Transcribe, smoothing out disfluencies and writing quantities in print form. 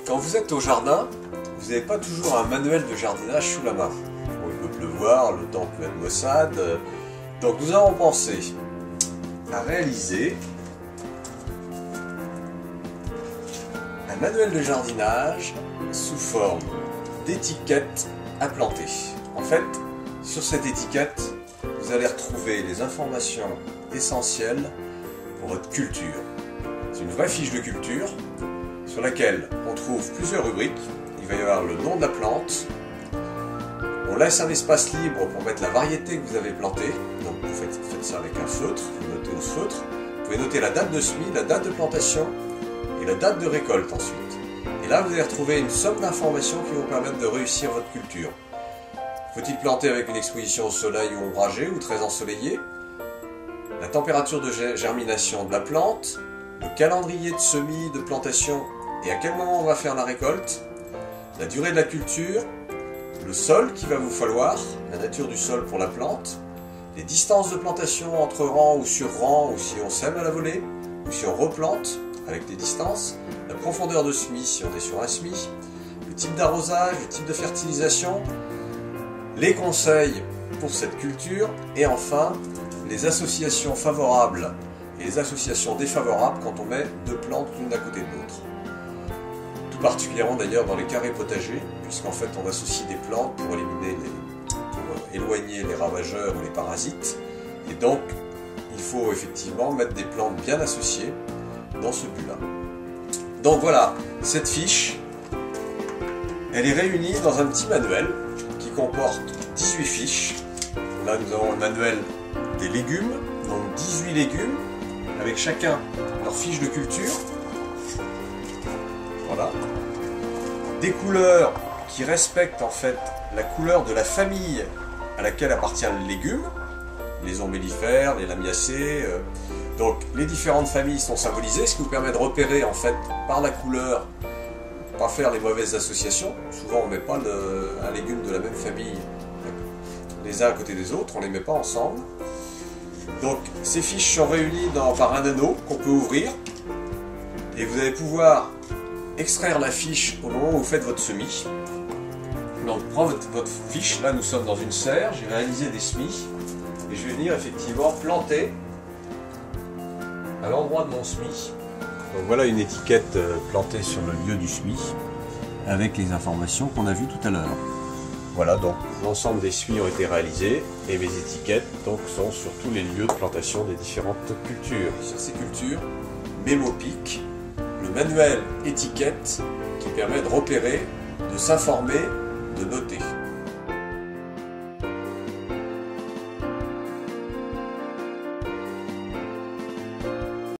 Quand vous êtes au jardin, vous n'avez pas toujours un manuel de jardinage sous la main. Bon, il peut pleuvoir, le temps peut être maussade. Donc nous avons pensé à réaliser un manuel de jardinage sous forme d'étiquette à planter. En fait, sur cette étiquette, vous allez retrouver les informations essentielles pour votre culture. C'est une vraie fiche de culture sur laquelle on trouve plusieurs rubriques. Il va y avoir le nom de la plante. On laisse un espace libre pour mettre la variété que vous avez plantée. Donc vous faites ça avec un feutre, vous notez au feutre. Vous pouvez noter la date de semis, la date de plantation et la date de récolte ensuite. Et là, vous allez retrouver une somme d'informations qui vont permettre de réussir votre culture. Faut-il planter avec une exposition au soleil ou ombragée ou très ensoleillée? La température de germination de la plante, le calendrier de semis, de plantation et à quel moment on va faire la récolte, la durée de la culture, le sol qu'il va vous falloir, la nature du sol pour la plante, les distances de plantation entre rang ou sur rang, ou si on sème à la volée, ou si on replante avec des distances, la profondeur de semis si on est sur un semis, le type d'arrosage, le type de fertilisation, les conseils pour cette culture, et enfin les associations favorables et les associations défavorables quand on met deux plantes l'une à côté de l'autre. Tout particulièrement d'ailleurs dans les carrés potagers, puisqu'en fait on associe des plantes pour éloigner les ravageurs ou les parasites, et donc il faut effectivement mettre des plantes bien associées dans ce but-là. Donc voilà, cette fiche, elle est réunie dans un petit manuel qui comporte 18 fiches. Là nous avons le manuel des légumes, donc 18 légumes, avec chacun leur fiche de culture. Voilà. Des couleurs qui respectent en fait la couleur de la famille à laquelle appartient le légume, les ombellifères, les lamiacées. Donc les différentes familles sont symbolisées, ce qui vous permet de repérer en fait par la couleur, pas faire les mauvaises associations. Souvent on ne met pas un légume de la même famille les uns à côté des autres, on ne les met pas ensemble. Donc ces fiches sont réunies par un anneau qu'on peut ouvrir et vous allez pouvoir extraire la fiche au moment où vous faites votre semis. Donc je prends votre fiche, là nous sommes dans une serre, j'ai réalisé des semis et je vais venir effectivement planter à l'endroit de mon semis. Donc voilà une étiquette plantée sur le lieu du semis avec les informations qu'on a vues tout à l'heure. Voilà, donc l'ensemble des semis ont été réalisés et mes étiquettes donc sont sur tous les lieux de plantation des différentes cultures. Sur ces cultures, Mémopic, le manuel étiquette qui permet de repérer, de s'informer, de noter.